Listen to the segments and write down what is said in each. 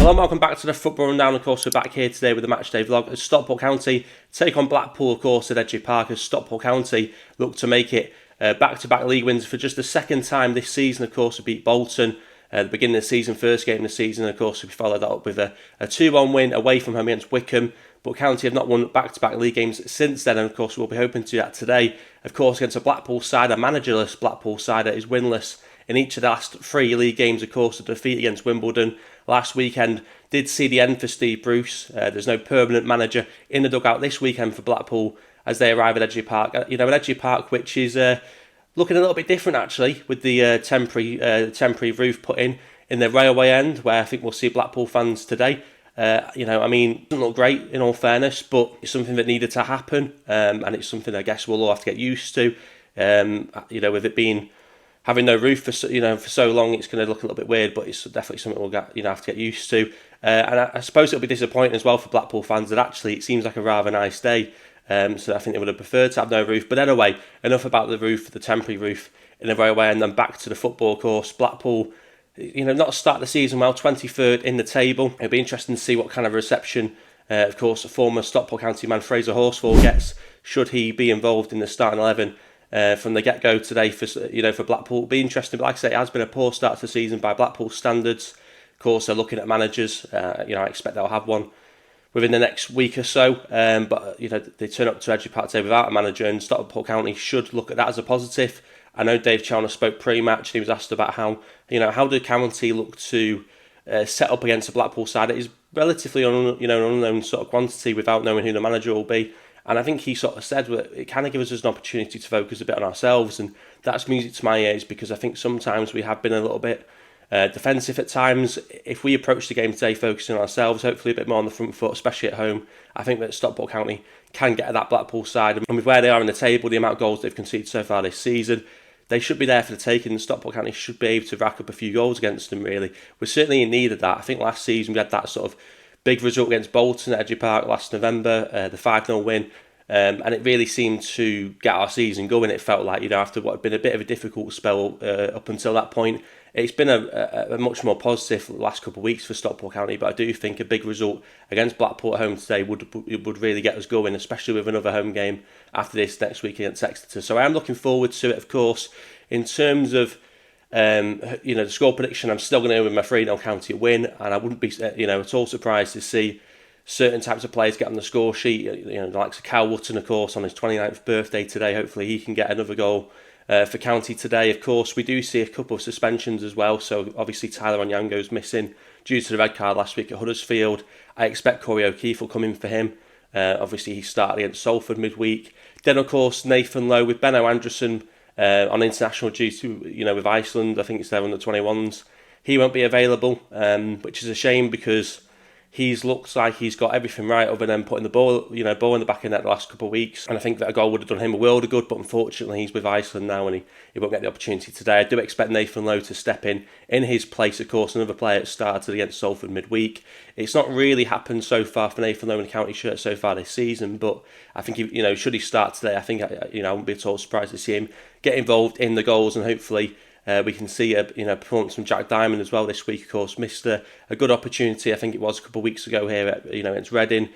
Hello and welcome back to the Football Rundown. Of course, we're back here today with the Matchday vlog as Stockport County take on Blackpool, of course, at Edgeley Park, as Stockport County look to make it back-to-back league wins for just the second time this season. Of course, we beat Bolton at the beginning of the season, first game of the season. Of course, we followed that up with a 2-1 win away from home against Wycombe. But County have not won back-to-back league games since then, and of course we'll be hoping to do that today. Of course, against a Blackpool side, a managerless Blackpool side that is winless in each of the last 3 league games. Of course, the defeat against Wimbledon last weekend did see the end for Steve Bruce. There's no permanent manager in the dugout this weekend for Blackpool as they arrive at Edgeley Park. At Edgeley Park, which is looking a little bit different actually, with the temporary roof put in the railway end, where I think we'll see Blackpool fans today. It doesn't look great in all fairness, but it's something that needed to happen, and it's something I guess we'll all have to get used to. With it being having no roof for so long, it's going to look a little bit weird, but it's definitely something we'll have to get used to. And I suppose it'll be disappointing as well for Blackpool fans that actually it seems like a rather nice day. So I think they would have preferred to have no roof. But anyway, enough about the roof, the temporary roof in the railway, and then back to the football course. Blackpool, not start the season well, 23rd in the table. It'll be interesting to see what kind of reception, of course, former Stockport County man Fraser Horsfall gets, should he be involved in the starting 11 from the get-go today for Blackpool. It'll be interesting, but like I say, it has been a poor start to the season by Blackpool standards. Of course, they're looking at managers. I expect they'll have one within the next week or so. But they turn up to Edgeley Park today without a manager, and Stockport County should look at that as a positive. I know Dave Chalmers spoke pre-match, and he was asked about how do County look to set up against a Blackpool side that is relatively an unknown sort of quantity without knowing who the manager will be. And I think he sort of said that it kind of gives us an opportunity to focus a bit on ourselves, and that's music to my ears, because I think sometimes we have been a little bit defensive at times. If we approach the game today focusing on ourselves, hopefully a bit more on the front foot, especially at home, I think that Stockport County can get at that Blackpool side. And with where they are in the table, the amount of goals they've conceded so far this season, they should be there for the taking. Stockport County should be able to rack up a few goals against them, really. We're certainly in need of that. I think last season we had that sort of big result against Bolton at Edgeley Park last November, the 5-0 win. And it really seemed to get our season going. It felt like, after what had been a bit of a difficult spell up until that point, it's been a much more positive last couple of weeks for Stockport County. But I do think a big result against Blackpool at home today would really get us going, especially with another home game after this next week against Exeter. So I am looking forward to it, of course. In terms of the score prediction, I'm still going to go with my 3-0 County win, and I wouldn't be at all surprised to see certain types of players get on the score sheet. The likes of Cal Wotton, of course, on his 29th birthday today. Hopefully he can get another goal for County today. Of course, we do see a couple of suspensions as well. So obviously Tyler Onyango's missing due to the red card last week at Huddersfield. I expect Corey O'Keefe will come in for him. Obviously he started against Salford midweek. Then of course Nathan Lowe with Benno Anderson on international duty, with Iceland. I think it's there on the 21s. He won't be available, which is a shame, because he's looked like he's got everything right other than putting the ball in the back of the net the last couple of weeks. And I think that a goal would have done him a world of good, but unfortunately he's with Iceland now and he won't get the opportunity today. I do expect Nathan Lowe to step in his place, of course, another player that started against Salford midweek. It's not really happened so far for Nathan Lowe in the County shirt so far this season, but I think, should he start today, I think, I wouldn't be at all surprised to see him get involved in the goals, and hopefully we can see a performance from Jack Diamond as well this week. Of course, missed a good opportunity, I think it was a couple of weeks ago here at against Reading.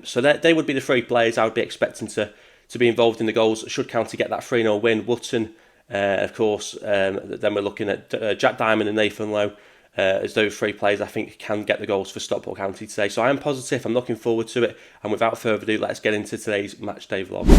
So they would be the 3 players I would be expecting to be involved in the goals should County get that 3-0 win. Wotton, of course, then we're looking at Jack Diamond and Nathan Lowe as those 3 players I think can get the goals for Stockport County today. So I am positive, I'm looking forward to it, and without further ado, let's get into today's Matchday vlog.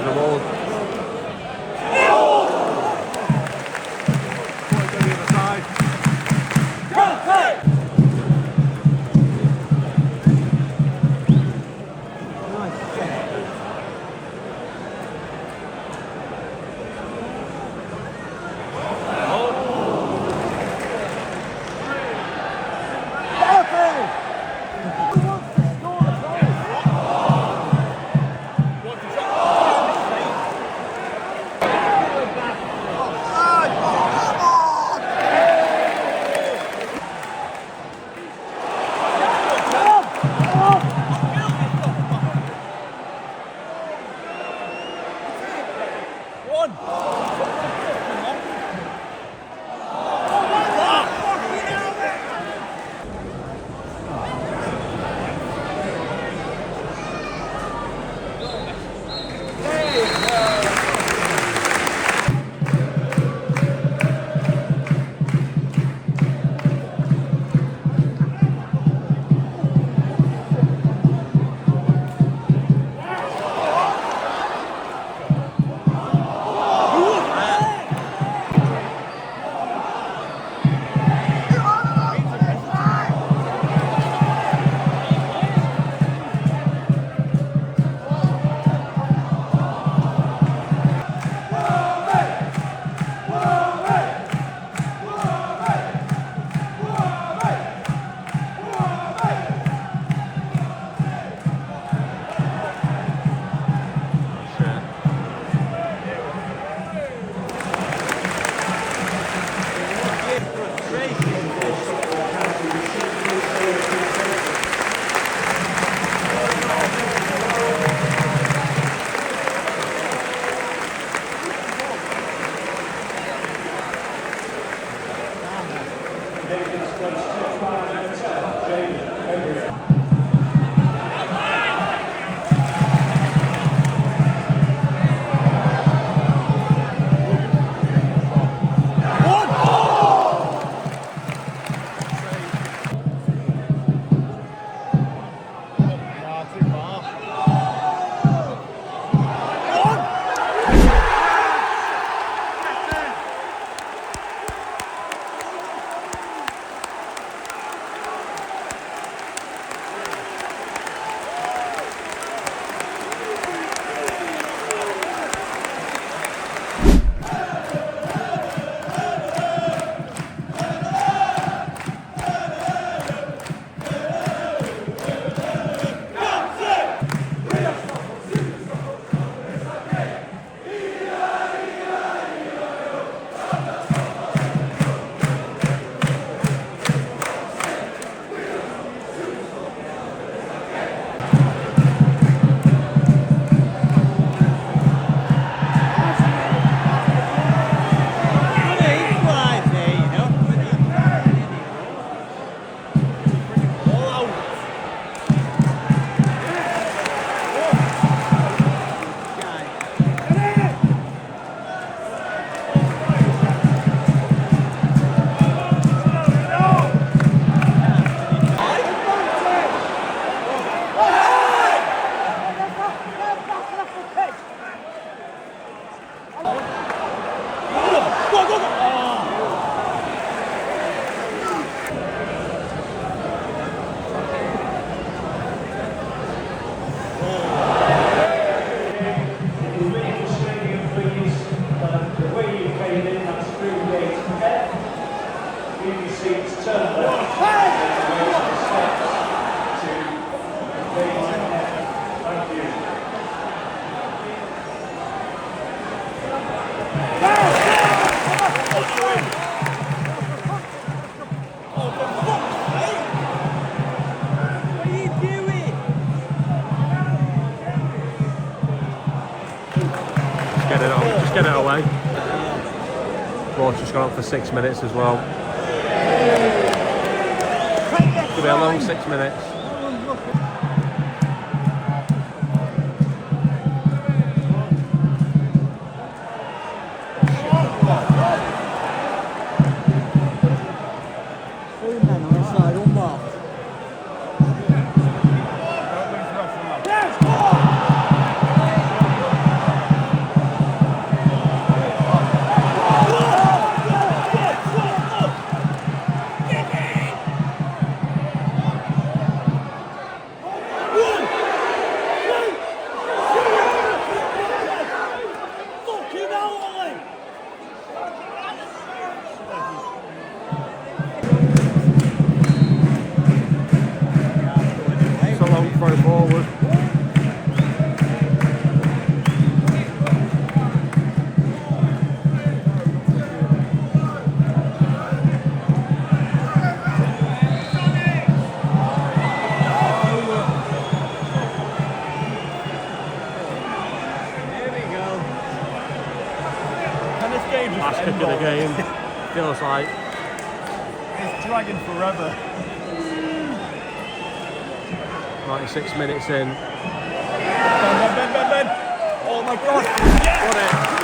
the ball. Just get it away. Ball's just gone up for 6 minutes as well. Could be a long 6 minutes. going forward. Last kick of the game. Feels like it's dragging forever. 96 minutes in. Ben. Oh my god. Got it.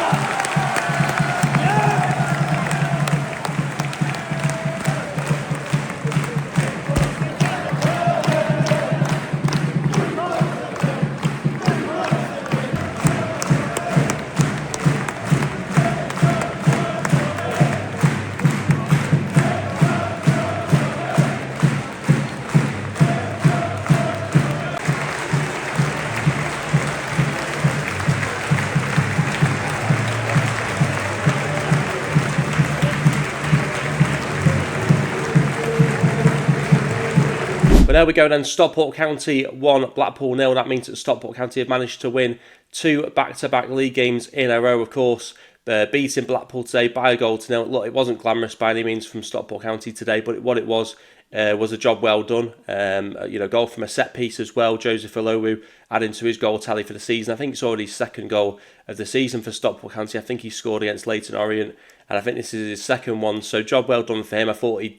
But there we go then, Stockport County 1, Blackpool 0. That means that Stockport County have managed to win 2 back-to-back league games in a row, of course. Beating Blackpool today by a goal to 0. Look, it wasn't glamorous by any means from Stockport County today, but what it was a job well done. Goal from a set piece as well. Joseph Olowu adding to his goal tally for the season. I think it's already his second goal of the season for Stockport County. I think he scored against Leyton Orient, and I think this is his second one. So job well done for him. I thought he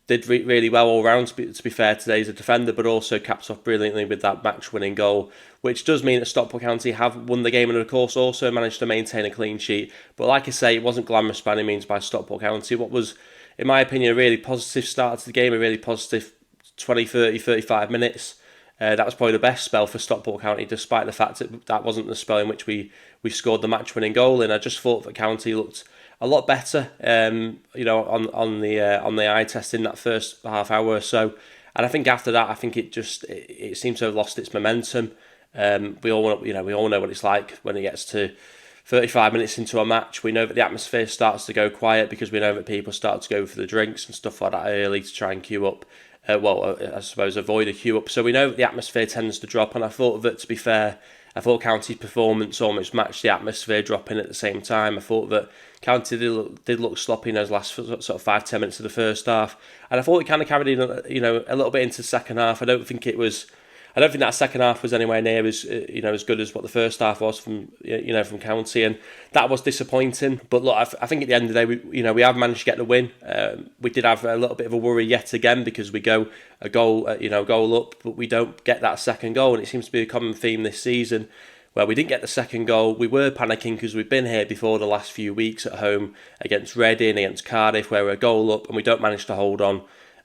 did really well all round, to be fair, today as a defender, but also caps off brilliantly with that match-winning goal, which does mean that Stockport County have won the game and, of course, also managed to maintain a clean sheet. But like I say, it wasn't glamorous by any means by Stockport County. What was, in my opinion, a really positive start to the game, a really positive 20, 30, 35 minutes. That was probably the best spell for Stockport County, despite the fact that that wasn't the spell in which we scored the match-winning goal. And I just thought that County looked a lot better, on the eye test in that first half hour or so. And I think after that, I think it seems to have lost its momentum. We all know what it's like when it gets to 35 minutes into a match. We know that the atmosphere starts to go quiet because we know that people start to go for the drinks and stuff like that early to try and queue up. I suppose avoid a queue up. So we know that the atmosphere tends to drop, and I thought that, to be fair, I thought County's performance almost matched the atmosphere dropping at the same time. I thought that County did look sloppy in those last sort of 5-10 minutes of the first half, and I thought it kind of carried in, a little bit into the second half. I don't think that second half was anywhere near as good as what the first half was from County, and that was disappointing. But look, I think at the end of the day, we have managed to get the win. We did have a little bit of a worry yet again because we go a goal up, but we don't get that second goal, and it seems to be a common theme this season where we didn't get the second goal. We were panicking because we've been here before the last few weeks at home against Reading, against Cardiff, where we're a goal up and we don't manage to hold on.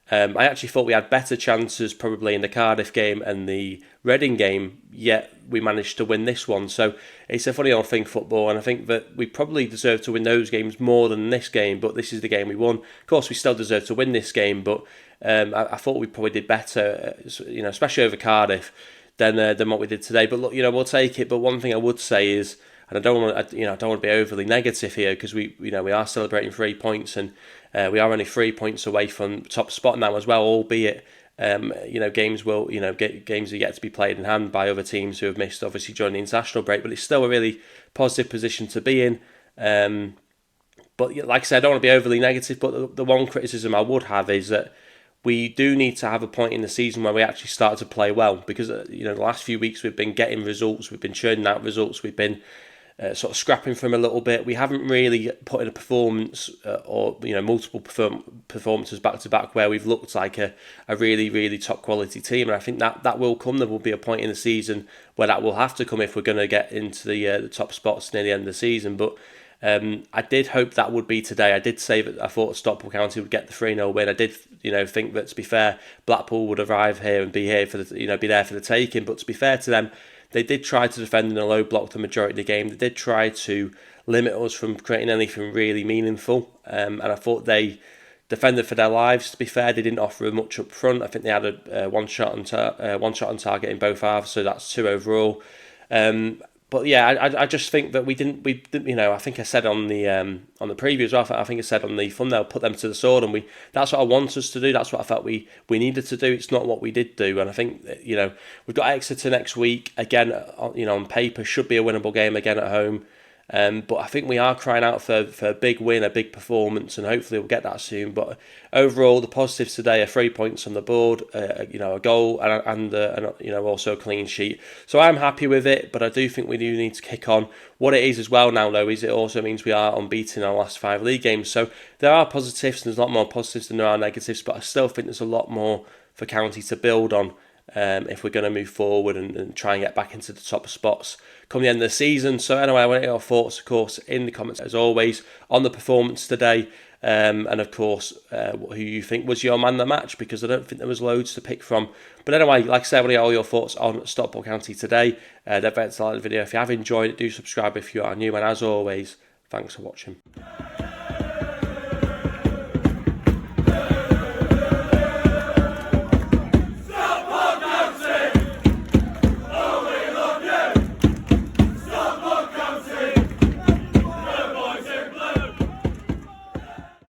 I actually thought we had better chances probably in the Cardiff game and the Reading game, yet we managed to win this one. So it's a funny old thing, football, and I think that we probably deserve to win those games more than this game, but this is the game we won. Of course, we still deserve to win this game, but I thought we probably did better, especially over Cardiff, than what we did today. But look, we'll take it. But one thing I would say is, and I don't want to be overly negative here, because we are celebrating 3 points, and we are only 3 points away from top spot now as well. Albeit, games games are yet to be played in hand by other teams who have missed, obviously, during the international break. But it's still a really positive position to be in. But like I said, I don't want to be overly negative. But the one criticism I would have is that we do need to have a point in the season where we actually start to play well, because the last few weeks we've been getting results, we've been churning out results, we've been sort of scrapping from a little bit. We haven't really put in a performance or multiple performances back to back where we've looked like a really, really top quality team, and I think that will come. There will be a point in the season where that will have to come if we're going to get into the top spots near the end of the season. But I did hope that would be today. I did say that I thought Stockport County would get the 3-0 win. I did, think that, to be fair, Blackpool would arrive here and be here for be there for the taking. But to be fair to them, they did try to defend in a low block the majority of the game. They did try to limit us from creating anything really meaningful, and I thought they defended for their lives. To be fair, they didn't offer much up front. I think they had one shot on target in both halves, so that's 2 overall. But But yeah, I just think that we didn't, you know, I think I said on the preview as well. I think I said on the thumbnail, put them to the sword, and that's what I want us to do. That's what I felt we needed to do. It's not what we did do, and I think, you know, we've got Exeter next week again. You know, on paper should be a winnable game again at home. But I think we are crying out for a big win, a big performance, and hopefully we'll get that soon. But overall, the positives today are 3 points on the board, you know, a goal and you know, also a clean sheet. So I'm happy with it, but I do think we do need to kick on. What it is as well now, though, is it also means we are unbeaten in our last 5 league games. So there are positives, and there's a lot more positives than there are negatives, but I still think there's a lot more for County to build on. If we're going to move forward and try and get back into the top spots come the end of the season. So anyway, I want to get your thoughts, of course, in the comments as always on the performance today, and of course who you think was your man of the match, because I don't think there was loads to pick from. But anyway, like I said, I want to get all your thoughts on Stockport County today. Don't forget to like the video if you have enjoyed it. Do subscribe if you are new, and as always, thanks for watching.